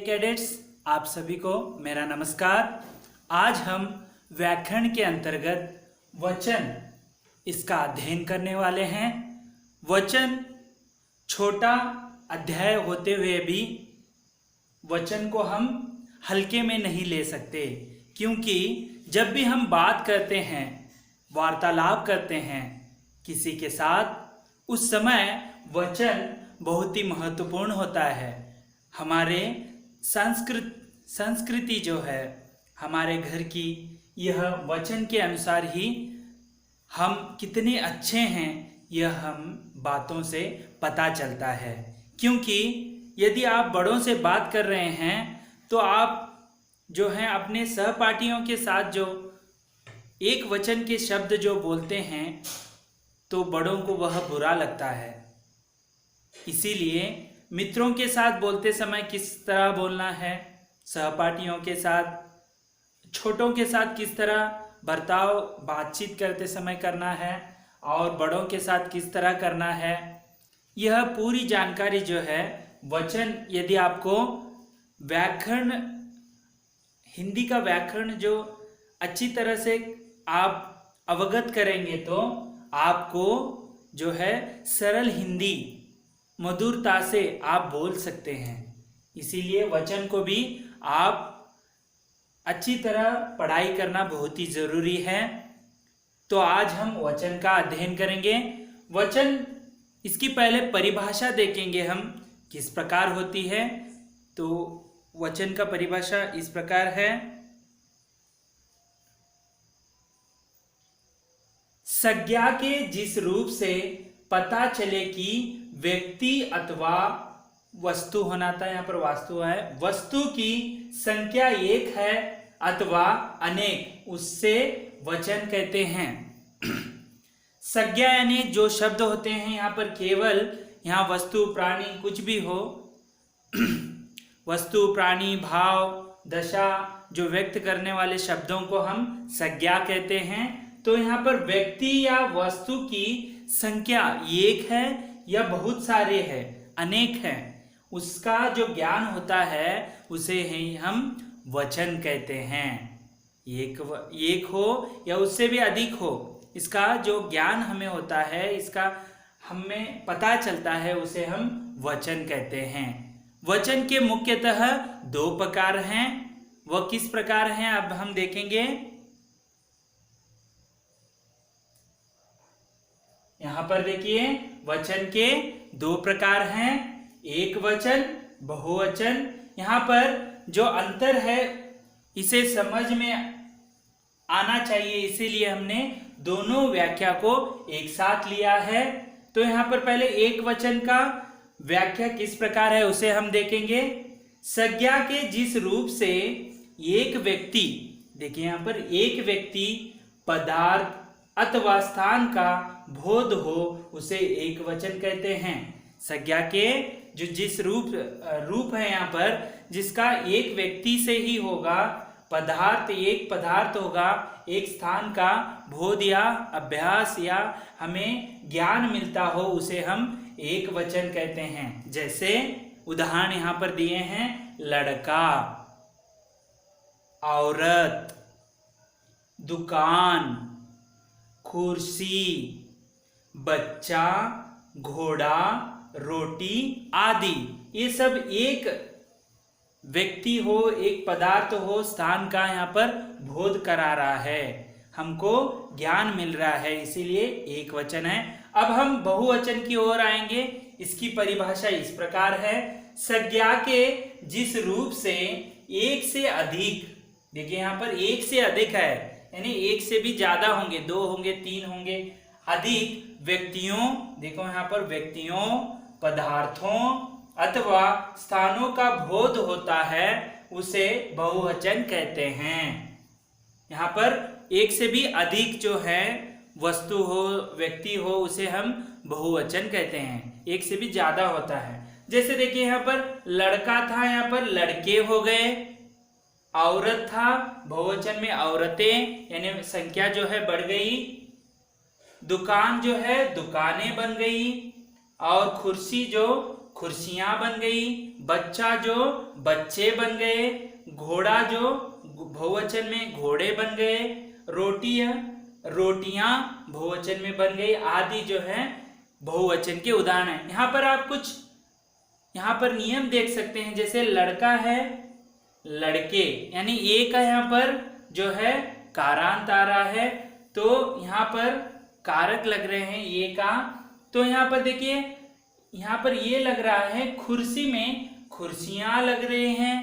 Cadets, आप सभी को मेरा नमस्कार। आज हम व्याकरण के अंतर्गत वचन इसका अध्ययन करने वाले हैं। वचन छोटा अध्याय होते हुए भी वचन को हम हल्के में नहीं ले सकते, क्योंकि जब भी हम बात करते हैं, वार्तालाप करते हैं किसी के साथ, उस समय वचन बहुत ही महत्वपूर्ण होता है। हमारे संस्कृति जो है हमारे घर की, यह वचन के अनुसार ही हम कितने अच्छे हैं यह हम बातों से पता चलता है। क्योंकि यदि आप बड़ों से बात कर रहे हैं तो आप जो हैं अपने सहपाठियों के साथ जो एक वचन के शब्द जो बोलते हैं तो बड़ों को वह बुरा लगता है। इसीलिए मित्रों के साथ बोलते समय किस तरह बोलना है, सहपाठियों के साथ, छोटों के साथ किस तरह बर्ताव बातचीत करते समय करना है और बड़ों के साथ किस तरह करना है, यह पूरी जानकारी जो है वचन, यदि आपको व्याकरण, हिंदी का व्याकरण जो अच्छी तरह से आप अवगत करेंगे तो आपको जो है सरल हिंदी मधुरता से आप बोल सकते हैं। इसीलिए वचन को भी आप अच्छी तरह पढ़ाई करना बहुत ही ज़रूरी है। तो आज हम वचन का अध्ययन करेंगे। वचन, इसकी पहले परिभाषा देखेंगे हम किस प्रकार होती है। तो वचन का परिभाषा इस प्रकार है: संज्ञा के जिस रूप से पता चले कि व्यक्ति अथवा वस्तु होना था, यहाँ पर वास्तु है, वस्तु की संख्या एक है अथवा अनेक, उससे वचन कहते हैं। संज्ञा यानी जो शब्द होते हैं, यहाँ पर केवल यहाँ वस्तु प्राणी कुछ भी हो, वस्तु प्राणी भाव दशा जो व्यक्त करने वाले शब्दों को हम संज्ञा कहते हैं। तो यहाँ पर व्यक्ति या वस्तु की संख्या एक है या बहुत सारे हैं, अनेक हैं, उसका जो ज्ञान होता है उसे ही हम वचन कहते हैं। एक हो या उससे भी अधिक हो, इसका जो ज्ञान हमें होता है, इसका हमें पता चलता है, उसे हम वचन कहते हैं। वचन के मुख्यतः दो प्रकार हैं। वह किस प्रकार हैं अब हम देखेंगे। यहाँ पर देखिए, वचन के दो प्रकार हैं, एक वचन, बहुवचन। यहाँ पर जो अंतर है इसे समझ में आना चाहिए, इसीलिए हमने दोनों व्याख्या को एक साथ लिया है। तो यहाँ पर पहले एक वचन का व्याख्या किस प्रकार है उसे हम देखेंगे। संज्ञा के जिस रूप से एक व्यक्ति, देखिए यहाँ पर एक व्यक्ति, पदार्थ अथवा स्थान का बोध हो उसे एक वचन कहते हैं। संज्ञा के जो जिस रूप है यहाँ पर, जिसका एक व्यक्ति से ही होगा, पदार्थ एक पदार्थ होगा, एक स्थान का बोध या अभ्यास या हमें ज्ञान मिलता हो, उसे हम एक वचन कहते हैं। जैसे उदाहरण यहाँ पर दिए हैं: लड़का, औरत, दुकान, कुर्सी, बच्चा, घोड़ा, रोटी आदि। ये सब एक व्यक्ति हो, एक पदार्थ हो, स्थान का यहाँ पर बोध करा रहा है, हमको ज्ञान मिल रहा है, इसीलिए एक वचन है। अब हम बहुवचन की ओर आएंगे। इसकी परिभाषा इस प्रकार है: संज्ञा के जिस रूप से एक से अधिक, देखिए यहाँ पर एक से अधिक है, यानी एक से भी ज्यादा होंगे, दो होंगे, तीन होंगे, अधिक व्यक्तियों, देखो यहाँ पर व्यक्तियों, पदार्थों अथवा स्थानों का बोध होता है, उसे बहुवचन कहते हैं। यहाँ पर एक से भी अधिक जो है वस्तु हो, व्यक्ति हो, उसे हम बहुवचन कहते हैं। एक से भी ज्यादा होता है। जैसे देखिए यहाँ पर लड़का था, यहाँ पर लड़के हो गए। औरत था, बहुवचन में औरतें, यानी संख्या जो है बढ़ गई। दुकान जो है दुकानें बन गई। और कुर्सी जो कुर्सियां बन गई, बच्चा जो बच्चे बन गए, घोड़ा जो बहुवचन में घोड़े बन गए, रोटियां बहुवचन में बन गई, आदि जो है बहुवचन के उदाहरण है। यहाँ पर आप कुछ यहाँ पर नियम देख सकते हैं, जैसे लड़का है लड़के, यानी ए का यहाँ पर जो है कारांत आ रहा है, तो यहाँ पर कारक लग रहे हैं ए का। तो यहाँ पर देखिए, यहाँ पर ये लग रहा है कुर्सी में कुर्सियां लग रहे हैं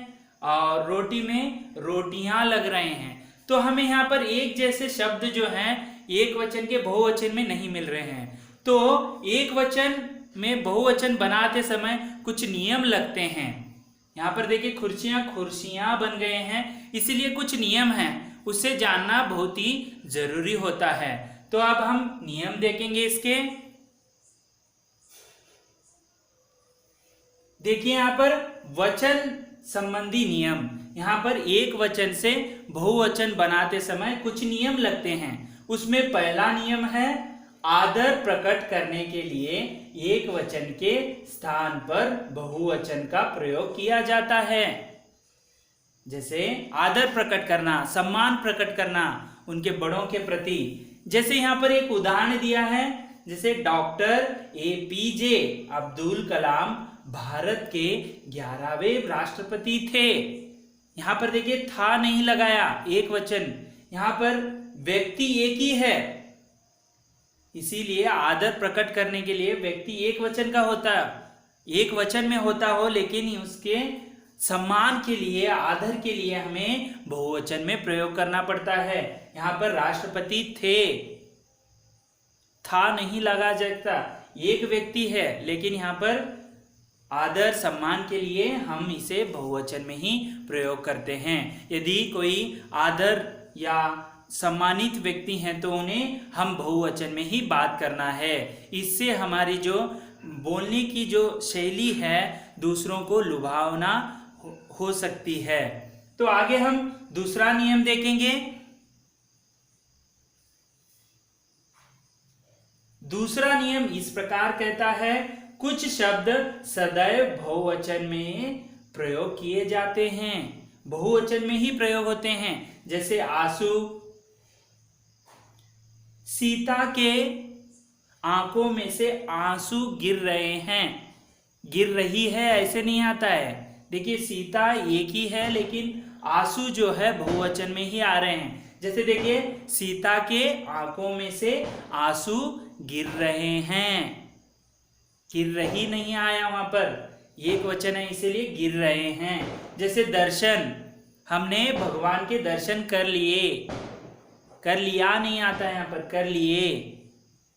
और रोटी में रोटियां लग रहे हैं। तो हमें यहाँ पर एक जैसे शब्द जो हैं एक वचन के बहुवचन में नहीं मिल रहे हैं। तो एक वचन में बहुवचन बनाते समय कुछ नियम लगते हैं। यहाँ पर देखिए कुर्सियां बन गए हैं, इसीलिए कुछ नियम हैं, उससे जानना बहुत ही जरूरी होता है। तो अब हम नियम देखेंगे इसके। देखिए यहाँ पर वचन संबंधी नियम, यहाँ पर एक वचन से बहुवचन बनाते समय कुछ नियम लगते हैं। उसमें पहला नियम है आदर प्रकट करने के लिए एक वचन के स्थान पर बहुवचन का प्रयोग किया जाता है। जैसे आदर प्रकट करना, सम्मान प्रकट करना उनके बड़ों के प्रति। जैसे यहाँ पर एक उदाहरण दिया है, जैसे डॉक्टर APJ अब्दुल कलाम भारत के 11वें राष्ट्रपति थे। यहाँ पर देखिए था नहीं लगाया, एक वचन, यहाँ पर व्यक्ति एक ही है, इसीलिए आदर प्रकट करने के लिए व्यक्ति एक वचन का होता, एक वचन में होता हो, लेकिन उसके सम्मान के लिए, आदर के लिए हमें बहुवचन में प्रयोग करना पड़ता है। यहाँ पर राष्ट्रपति थे, था नहीं लगा जाता, एक व्यक्ति है, लेकिन यहाँ पर आदर सम्मान के लिए हम इसे बहुवचन में ही प्रयोग करते हैं। यदि कोई आदर या सम्मानित व्यक्ति हैं तो उन्हें हम बहुवचन में ही बात करना है। इससे हमारी जो बोलने की जो शैली है दूसरों को लुभावना हो सकती है। तो आगे हम दूसरा नियम देखेंगे। दूसरा नियम इस प्रकार कहता है, कुछ शब्द सदैव बहुवचन में प्रयोग किए जाते हैं, बहुवचन में ही प्रयोग होते हैं। जैसे आंसू, सीता के आंखों में से आंसू गिर रहे हैं, गिर रही है ऐसे नहीं आता है। देखिए सीता एक ही है, लेकिन आंसू जो है बहुवचन में ही आ रहे हैं। जैसे देखिए सीता के आंखों में से आंसू गिर रहे हैं, गिर रही नहीं आया, वहां पर एक वचन है इसीलिए गिर रहे हैं। जैसे दर्शन, हमने भगवान के दर्शन कर लिए, कर लिया नहीं आता है यहाँ पर, कर लिए।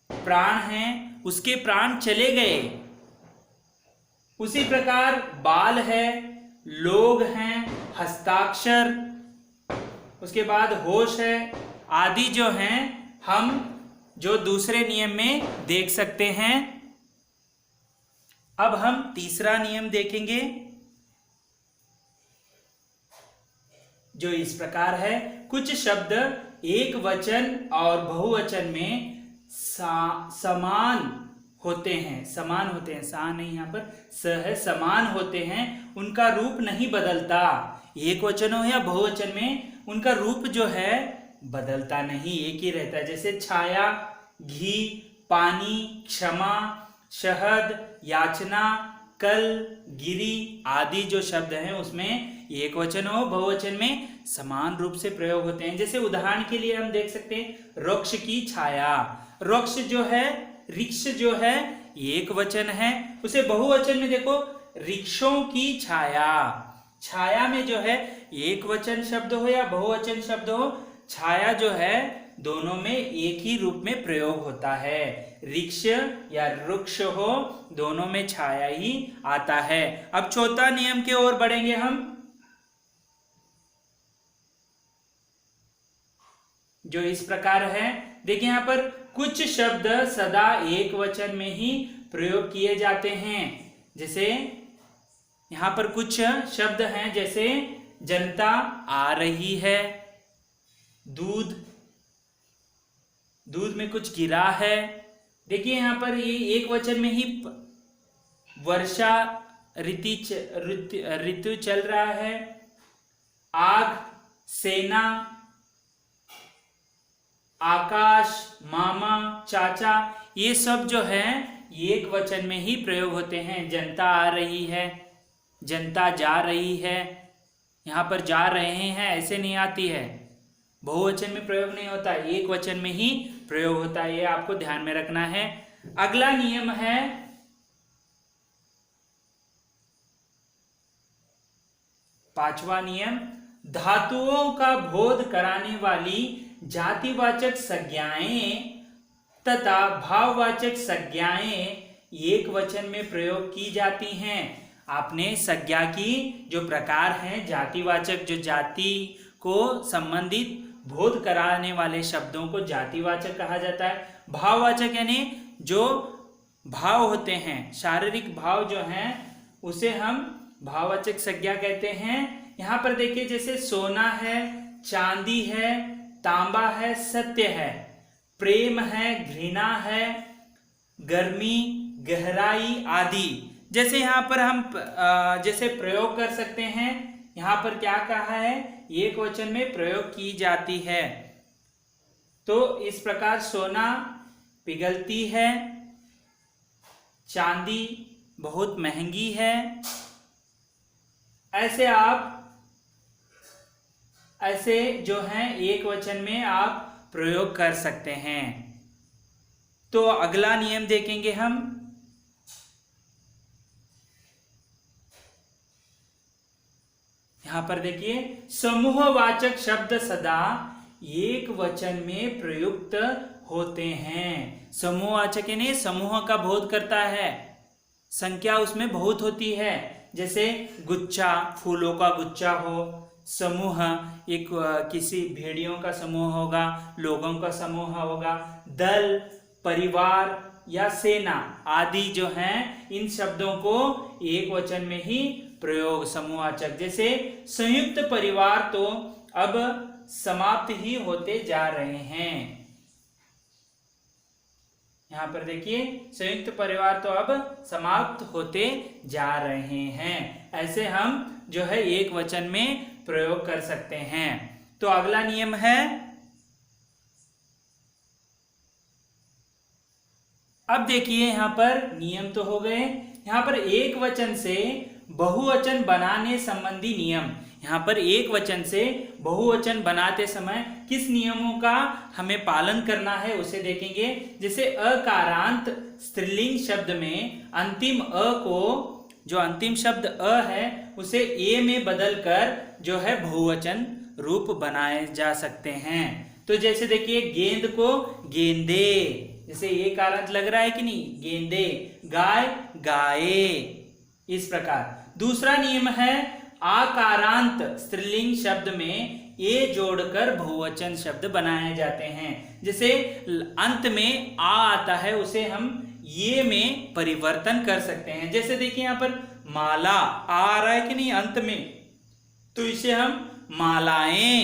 प्राण है, उसके प्राण चले गए। उसी प्रकार बाल है, लोग हैं, हस्ताक्षर, उसके बाद होश है, आदि जो हैं हम जो दूसरे नियम में देख सकते हैं। अब हम तीसरा नियम देखेंगे जो इस प्रकार है, कुछ शब्द एक वचन और बहुवचन में समान होते हैं, समान होते हैं, सा नहीं यहाँ पर स है, समान होते हैं, उनका रूप नहीं बदलता। एक वचन हो या बहुवचन में उनका रूप जो है बदलता नहीं, एक ही रहता है। जैसे छाया, घी, पानी, क्षमा, शहद, याचना, कल, गिरी आदि जो शब्द हैं उसमें एक वचन हो बहुवचन में समान रूप से प्रयोग होते हैं। जैसे उदाहरण के लिए हम देख सकते हैं वृक्ष की छाया, वृक्ष जो है, वृक्ष जो है एक वचन है, उसे बहुवचन में देखो वृक्षों की छाया। छाया में जो है एक वचन शब्द हो या बहुवचन शब्द हो, छाया जो है दोनों में एक ही रूप में प्रयोग होता है। वृक्ष या वृक्ष हो, दोनों में छाया ही आता है। अब चौथा नियम की ओर बढ़ेंगे हम, जो इस प्रकार है। देखिए यहाँ पर कुछ शब्द सदा एक वचन में ही प्रयोग किए जाते हैं। जैसे यहाँ पर कुछ शब्द हैं, जैसे जनता आ रही है, दूध, दूध में कुछ गिरा है। देखिए यहाँ पर ये एक वचन में ही वर्षा ऋतु चल रहा है। आग, सेना, आकाश, मामा, चाचा, ये सब जो है एक वचन में ही प्रयोग होते हैं। जनता आ रही है, जनता जा रही है, यहाँ पर जा रहे हैं ऐसे नहीं आती है, बहुवचन में प्रयोग नहीं होता, एक वचन में ही प्रयोग होता है। ये आपको ध्यान में रखना है। अगला नियम है 5वां नियम, धातुओं का बोध कराने वाली जातिवाचक संज्ञाएं तथा भाववाचक संज्ञाएं एक वचन में प्रयोग की जाती हैं। आपने संज्ञा की जो प्रकार हैं, जातिवाचक जो जाति को संबंधित बोध कराने वाले शब्दों को जातिवाचक कहा जाता है। भाववाचक यानी जो भाव होते हैं, शारीरिक भाव जो हैं उसे हम भाववाचक संज्ञा कहते हैं। यहाँ पर देखिए जैसे सोना है, चांदी है, तांबा है, सत्य है, प्रेम है, घृणा है, गर्मी, गहराई आदि। जैसे यहाँ पर हम जैसे प्रयोग कर सकते हैं, यहाँ पर क्या कहा है, एक वचन में प्रयोग की जाती है। तो इस प्रकार सोना पिघलती है, चांदी बहुत महंगी है, ऐसे जो हैं एक वचन में आप प्रयोग कर सकते हैं। तो अगला नियम देखेंगे हम। यहां पर देखिए, समूहवाचक शब्द सदा एक वचन में प्रयुक्त होते हैं। समूहवाचक यानी समूह का बोध करता है, संख्या उसमें बहुत होती है। जैसे गुच्छा, फूलों का गुच्छा हो, समूह एक किसी भेड़ियों का समूह होगा, लोगों का समूह होगा, दल, परिवार या सेना आदि जो हैं, इन शब्दों को एक वचन में ही प्रयोग समूहवाचक। जैसे संयुक्त परिवार तो अब समाप्त ही होते जा रहे हैं। यहाँ पर देखिए, संयुक्त परिवार तो अब समाप्त होते जा रहे हैं। ऐसे हम जो है एक वचन में प्रयोग कर सकते हैं। तो अगला नियम है, अब देखिए यहाँ पर नियम तो हो गए, यहाँ पर एक वचन से बहुवचन बनाने संबंधी नियम। यहाँ पर एक वचन से बहुवचन बनाते समय किस नियमों का हमें पालन करना है उसे देखेंगे। जैसे अकारांत स्त्रीलिंग शब्द में अंतिम अ को, जो अंतिम शब्द अ है उसे ए में बदलकर जो है बहुवचन रूप बनाए जा सकते हैं। तो जैसे देखिए, गेंद को गेंदे, जैसे ये कारंत लग रहा है कि नहीं, गेंदे, गाय गाये, इस प्रकार। दूसरा नियम है, आकारांत स्त्रीलिंग शब्द में ए जोड़कर बहुवचन शब्द बनाए जाते हैं। जैसे अंत में आ आता है, उसे हम ये में परिवर्तन कर सकते हैं। जैसे देखिए यहाँ पर माला आ रहा है कि नहीं अंत में, तो इसे हम मालाएं,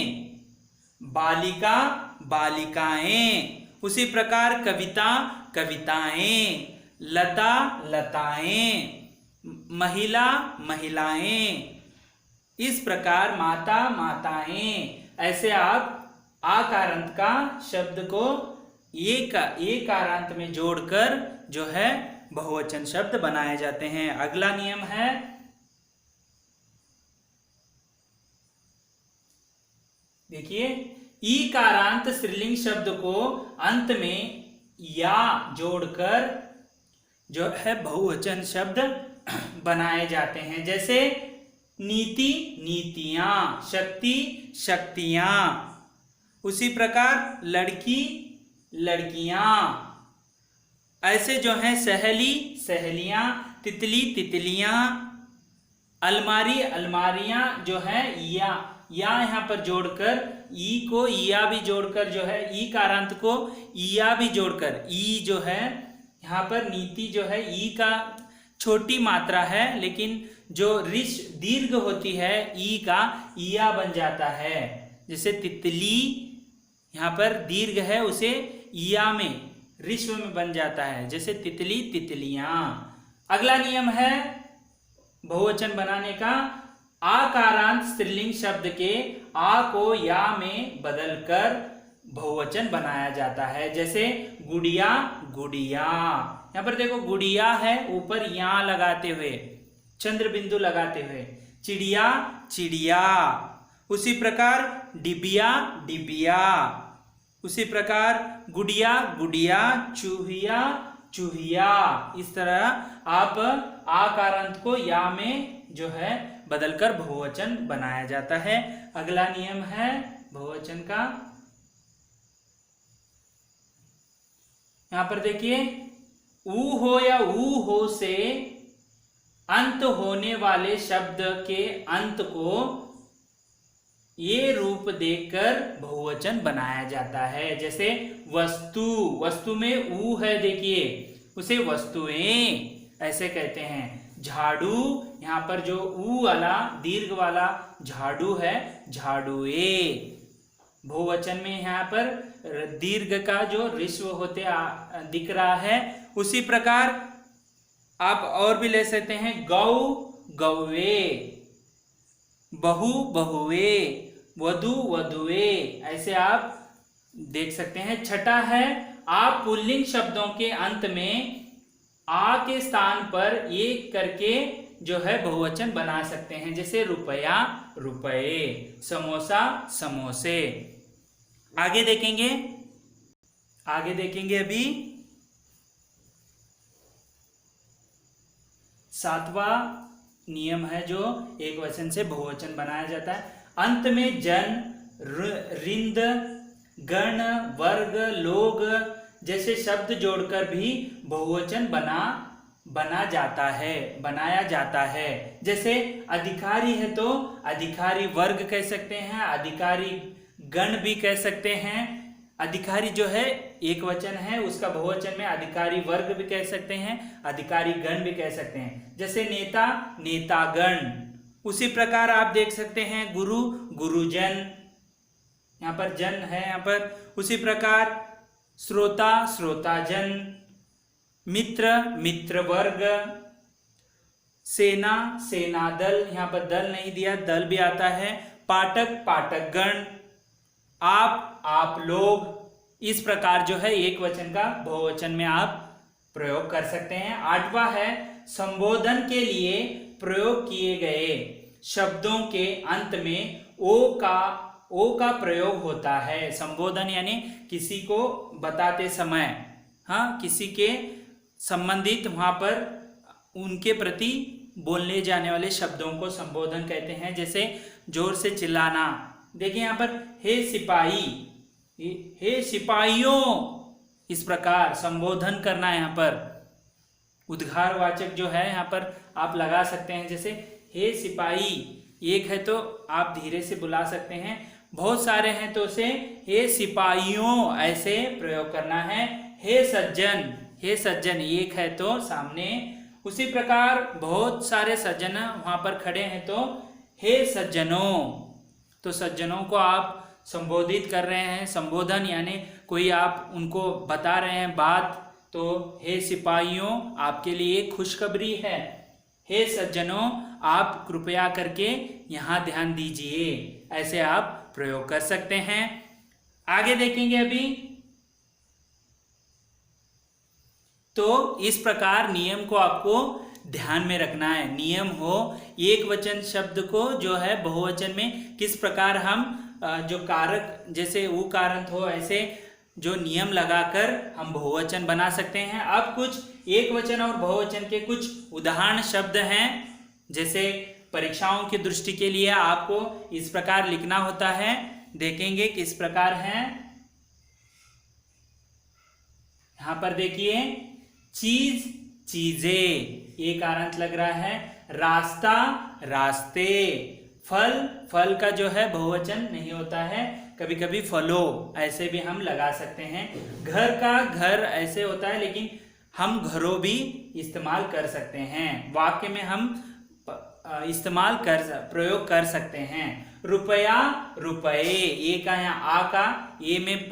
बालिका बालिकाएं। उसी प्रकार कविता कविताएं, लता लताएं, महिला महिलाएं, इस प्रकार माता माताएं। ऐसे आप आकारांत का शब्द को एक कारांत में जोड़कर जो है बहुवचन शब्द बनाए जाते हैं। अगला नियम है, देखिए, ई कारांत स्त्रीलिंग शब्द को अंत में या जोड़कर जो है बहुवचन शब्द बनाए जाते हैं। जैसे नीति नीतियां, शक्ति शक्तियां, उसी प्रकार लड़की लड़कियां। ऐसे जो है सहेली सहेलियां, तितली तितलियां, अलमारी अलमारियां जो है या यहाँ पर जोड़कर ई को इया भी जोड़कर जो है ई कारांत को इया भी जोड़कर ई जो है यहाँ पर नीति जो है ई का छोटी मात्रा है, लेकिन जो रिश दीर्घ होती है ई का इया बन जाता है। जैसे तितली यहाँ पर दीर्घ है, उसे इया में रिश्व में बन जाता है। जैसे तितली तितलियां। अगला नियम है बहुवचन बनाने का, आकारांत स्त्रीलिंग शब्द के आ को या में बदलकर बहुवचन बनाया जाता है। जैसे गुड़िया गुड़िया, यहाँ पर देखो गुड़िया है, ऊपर या लगाते हुए, चंद्र बिंदु लगाते हुए, चिड़िया चिड़िया। उसी प्रकार डिबिया डिबिया, उसी प्रकार गुड़िया गुड़िया, चूहिया चूहिया। इस तरह आप आकारांत को या में जो है बदलकर बहुवचन बनाया जाता है। अगला नियम है बहुवचन का, यहां पर देखिए ऊ हो या ऊ हो से अंत होने वाले शब्द के अंत को ये रूप देकर बहुवचन बनाया जाता है। जैसे वस्तु, वस्तु में ऊ है, देखिए उसे वस्तुएं ऐसे कहते हैं। झाड़ू, यहाँ पर जो ऊ वाला दीर्घ वाला झाड़ू है, झाड़ुए। बहुवचन में यहाँ पर दीर्घ का जो ऋस्व होते दिख रहा है। उसी प्रकार आप और भी ले सकते हैं, गौ गौवे, बहु बहुए, वधु वधुए, ऐसे आप देख सकते हैं। छठा है, आप पुल्लिंग शब्दों के अंत में आ के स्थान पर एक करके जो है बहुवचन बना सकते हैं। जैसे रुपया रुपए, समोसा समोसे। आगे देखेंगे, आगे देखेंगे अभी 7वां नियम है जो एक वचन से बहुवचन बनाया जाता है। अंत में जन, रिंद, गण, वर्ग, लोग जैसे शब्द जोड़कर भी बहुवचन बना जाता है, बनाया जाता है। जैसे अधिकारी है तो अधिकारी वर्ग कह सकते हैं, अधिकारी गण भी कह सकते हैं। अधिकारी जो है एक वचन है, उसका बहुवचन में अधिकारी वर्ग भी कह सकते हैं, अधिकारी गण भी कह सकते हैं। जैसे नेता नेतागण। उसी प्रकार आप देख सकते हैं गुरु गुरुजन, यहाँ पर जन है यहाँ पर। उसी प्रकार श्रोता श्रोताजन, मित्र मित्र वर्ग, सेना सेनादल, यहाँ पर दल नहीं दिया, दल भी आता है। पाठक पाठकगण, आप लोग। इस प्रकार जो है एक वचन का बहुवचन में आप प्रयोग कर सकते हैं। 8वां है, संबोधन के लिए प्रयोग किए गए शब्दों के अंत में ओ का प्रयोग होता है। संबोधन यानी किसी को बताते समय, हाँ, किसी के संबंधित वहां पर उनके प्रति बोलने जाने वाले शब्दों को संबोधन कहते हैं। जैसे जोर से चिल्लाना, देखिए यहाँ पर हे सिपाही, हे सिपाहियों, इस प्रकार संबोधन करना। यहाँ पर उद्गारवाचक जो है यहाँ पर आप लगा सकते हैं। जैसे हे सिपाही एक है तो आप धीरे से बुला सकते हैं, बहुत सारे हैं तो उसे हे सिपाहियों ऐसे प्रयोग करना है। हे सज्जन एक है तो सामने। उसी प्रकार बहुत सारे सज्जन वहां पर खड़े हैं तो हे सज्जनों, तो सज्जनों को आप संबोधित कर रहे हैं। संबोधन यानी कोई आप उनको बता रहे हैं बात, तो हे सिपाहियों आपके लिए खुशखबरी है। हे सज्जनों आप कृपया करके यहाँ ध्यान दीजिए, ऐसे आप प्रयोग कर सकते हैं। आगे देखेंगे अभी, तो इस प्रकार नियम को आपको ध्यान में रखना है। नियम हो एक वचन शब्द को जो है बहुवचन में किस प्रकार हम जो कारक जैसे उकारंत हो ऐसे जो नियम लगाकर हम बहुवचन बना सकते हैं। अब कुछ एक वचन और बहुवचन के कुछ उदाहरण शब्द हैं। जैसे परीक्षाओं की दृष्टि के लिए आपको इस प्रकार लिखना होता है, देखेंगे किस प्रकार है। यहां पर देखिए, चीज चीजें एक आरंत लग रहा है, रास्ता रास्ते, फल का जो है बहुवचन नहीं होता है, कभी कभी फलों ऐसे भी हम लगा सकते हैं। घर का घर ऐसे होता है, लेकिन हम घरों भी इस्तेमाल कर सकते हैं, वाक्य में हम प्रयोग कर सकते हैं। रुपया रुपए, ए का यहाँ आ का ए में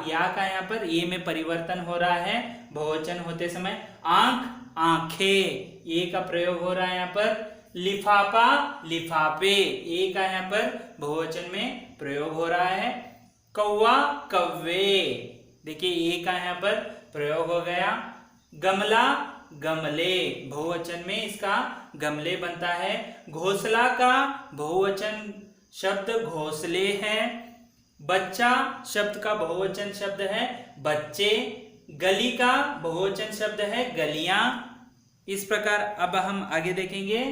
या का यहाँ पर ए में परिवर्तन हो रहा है बहुवचन होते समय। आंख आंखें, ए का प्रयोग हो रहा है यहाँ पर। लिफाफा, लिफाफे, ए का यहाँ पर बहुवचन में प्रयोग हो रहा है। कौवा, कौवे, देखिए ए का यहाँ पर प्रयोग हो गया। गमला, गमले, बहुवचन में इसका गमले बनता है। घोंसला का बहुवचन शब्द घोंसले है। बच्चा शब्द का बहुवचन शब्द है बच्चे। गली का बहुवचन शब्द है गलियां। इस प्रकार अब हम आगे देखेंगे।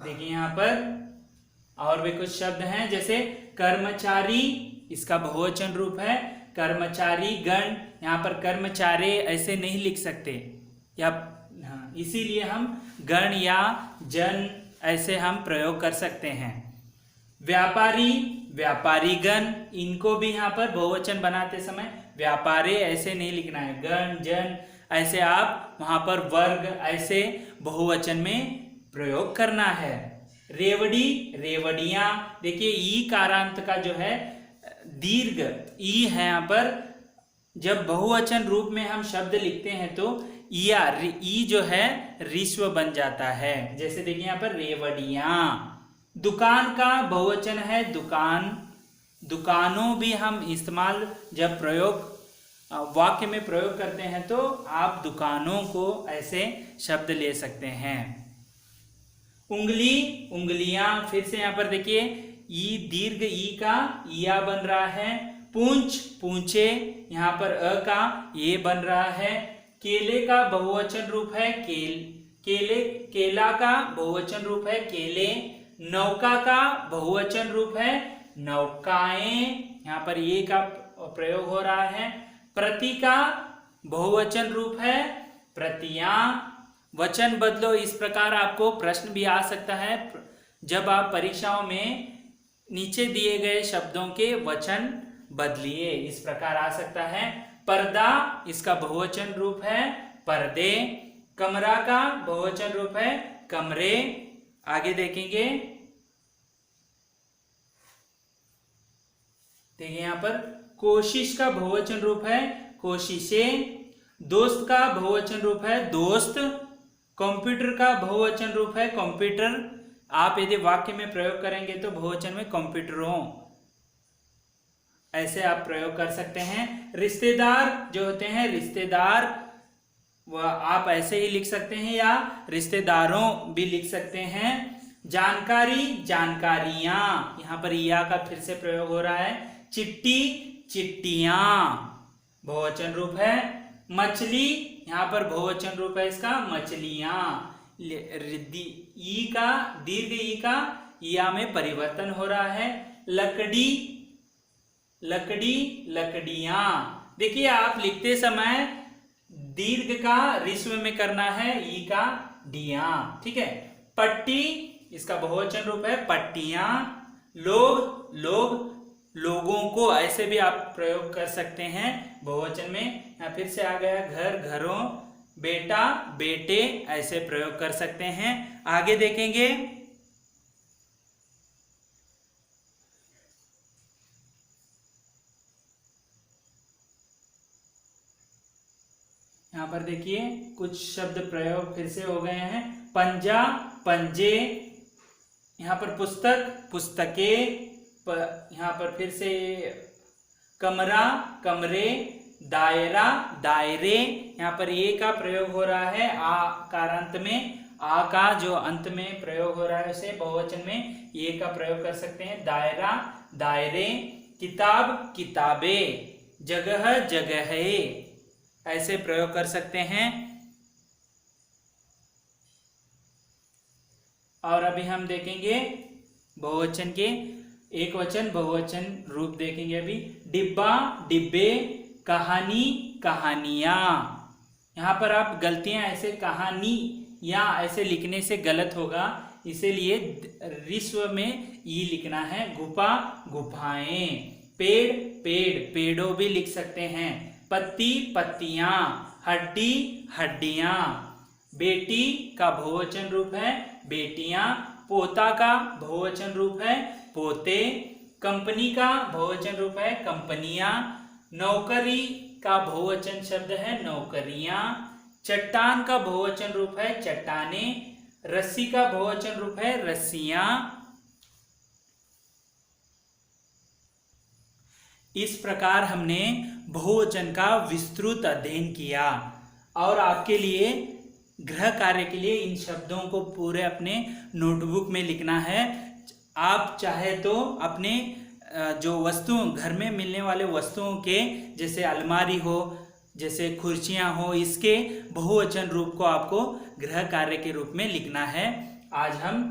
देखिए यहाँ पर और भी कुछ शब्द हैं, जैसे कर्मचारी, इसका बहुवचन रूप है कर्मचारी गण। यहाँ पर कर्मचारी ऐसे नहीं लिख सकते, या इसीलिए हम गण या जन ऐसे हम प्रयोग कर सकते हैं। व्यापारी, व्यापारीगण, इनको भी यहाँ पर बहुवचन बनाते समय व्यापारी ऐसे नहीं लिखना है, गण जन ऐसे आप वहां पर वर्ग ऐसे बहुवचन में प्रयोग करना है। रेवड़ी, रेवड़ियां, देखिए ई कारांत का जो है दीर्घ ई है यहाँ पर। जब बहुवचन रूप में हम शब्द लिखते हैं तो ई जो है ऋस्व बन जाता है। जैसे देखिए यहाँ पर रेवड़ियां। दुकान का बहुवचन है दुकान। दुकानों भी हम इस्तेमाल जब प्रयोग वाक्य में प्रयोग करते हैं तो आप दुकानों को ऐसे शब्द ले सकते हैं। उंगली, उंगलियां, फिर से यहाँ पर देखिए ई दीर्घ ई का इया बन रहा है। पूंछ, पूंछे, यहाँ पर अ का ये बन रहा है। केले का बहुवचन रूप है केले। केला का बहुवचन रूप है केले। नौका का बहुवचन रूप है नौकाएं, यहाँ पर ये का प्रयोग हो रहा है। प्रति का बहुवचन रूप है प्रतियां। वचन बदलो, इस प्रकार आपको प्रश्न भी आ सकता है जब आप परीक्षाओं में नीचे दिए गए शब्दों के वचन बदलिए, इस प्रकार आ सकता है। पर्दा, इसका बहुवचन रूप है पर्दे। कमरा का बहुवचन रूप है कमरे। आगे देखेंगे, देखिए यहाँ पर कोशिश का बहुवचन रूप है कोशिशें। दोस्त का बहुवचन रूप है दोस्त। कंप्यूटर का बहुवचन रूप है कंप्यूटर। आप यदि वाक्य में प्रयोग करेंगे तो बहुवचन में कंप्यूटरों ऐसे आप प्रयोग कर सकते हैं। रिश्तेदार जो होते हैं रिश्तेदार, वह आप ऐसे ही लिख सकते हैं या रिश्तेदारों भी लिख सकते हैं। जानकारी, जानकारियां, यहाँ पर या का फिर से प्रयोग हो रहा है। चिट्ठी, चिट्टियां, बहुवचन रूप है। मछली, यहाँ पर बहुवचन रूप है इसका मछलियां। ई का दीर्घ ई का या में परिवर्तन हो रहा है। लकड़ी, लकड़ी, लकड़ियां, देखिए आप लिखते समय दीर्घ का ऋस्व में करना है ई का डिया, ठीक है। पट्टी, इसका बहुवचन रूप है पट्टियां। लोग, लोग, लोगों को ऐसे भी आप प्रयोग कर सकते हैं बहुवचन में। यहाँ फिर से आ गया घर, घरों। बेटा, बेटे ऐसे प्रयोग कर सकते हैं। आगे देखेंगे, यहाँ पर देखिए कुछ शब्द प्रयोग फिर से हो गए हैं। पंजा, पंजे, यहाँ पर पुस्तक, पुस्तकें, यहाँ पर फिर से कमरा, कमरे। दायरा, दायरे, यहाँ पर ए का प्रयोग हो रहा है आ कारांत में। आ का जो अंत में प्रयोग हो रहा है उसे बहुवचन में ए का प्रयोग कर सकते हैं। दायरा, दायरे। किताब, किताबें। जगह, जगहें ऐसे प्रयोग कर सकते हैं। और अभी हम देखेंगे बहुवचन के एक वचन बहुवचन रूप देखेंगे अभी। डिब्बा, डिब्बे। कहानी, कहानियां, यहाँ पर आप गलतियां ऐसे कहानी या ऐसे लिखने से गलत होगा, इसीलिए ऋस्व में ई लिखना है। गुफा, गुफाएं। पेड़, पेड़, पेड़ों भी लिख सकते हैं। पत्ती, पत्तियां। हड्डी, हड्डियां। बेटी का बहुवचन रूप है बेटियां। पोता का बहुवचन रूप है पोते। कंपनी का बहुवचन रूप है कंपनियां। नौकरी, का बहुवचन शब्द है नौकरियां। चट्टान का बहुवचन रूप है चट्टाने। रस्सी का बहुवचन रूप है रस्सियां। इस प्रकार हमने बहुवचन का विस्तृत अध्ययन किया और आपके लिए गृह कार्य के लिए इन शब्दों को पूरे अपने नोटबुक में लिखना है। आप चाहे तो अपने जो वस्तुओं घर में मिलने वाले वस्तुओं के जैसे अलमारी हो, जैसे कुर्सियां हो, इसके बहुवचन रूप को आपको गृह कार्य के रूप में लिखना है। आज हम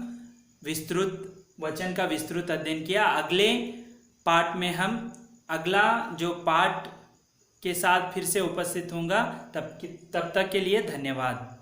विस्तृत वचन का विस्तृत अध्ययन किया। अगले पाठ में हम अगला जो पाठ के साथ फिर से उपस्थित होऊंगा। तब तक के लिए धन्यवाद।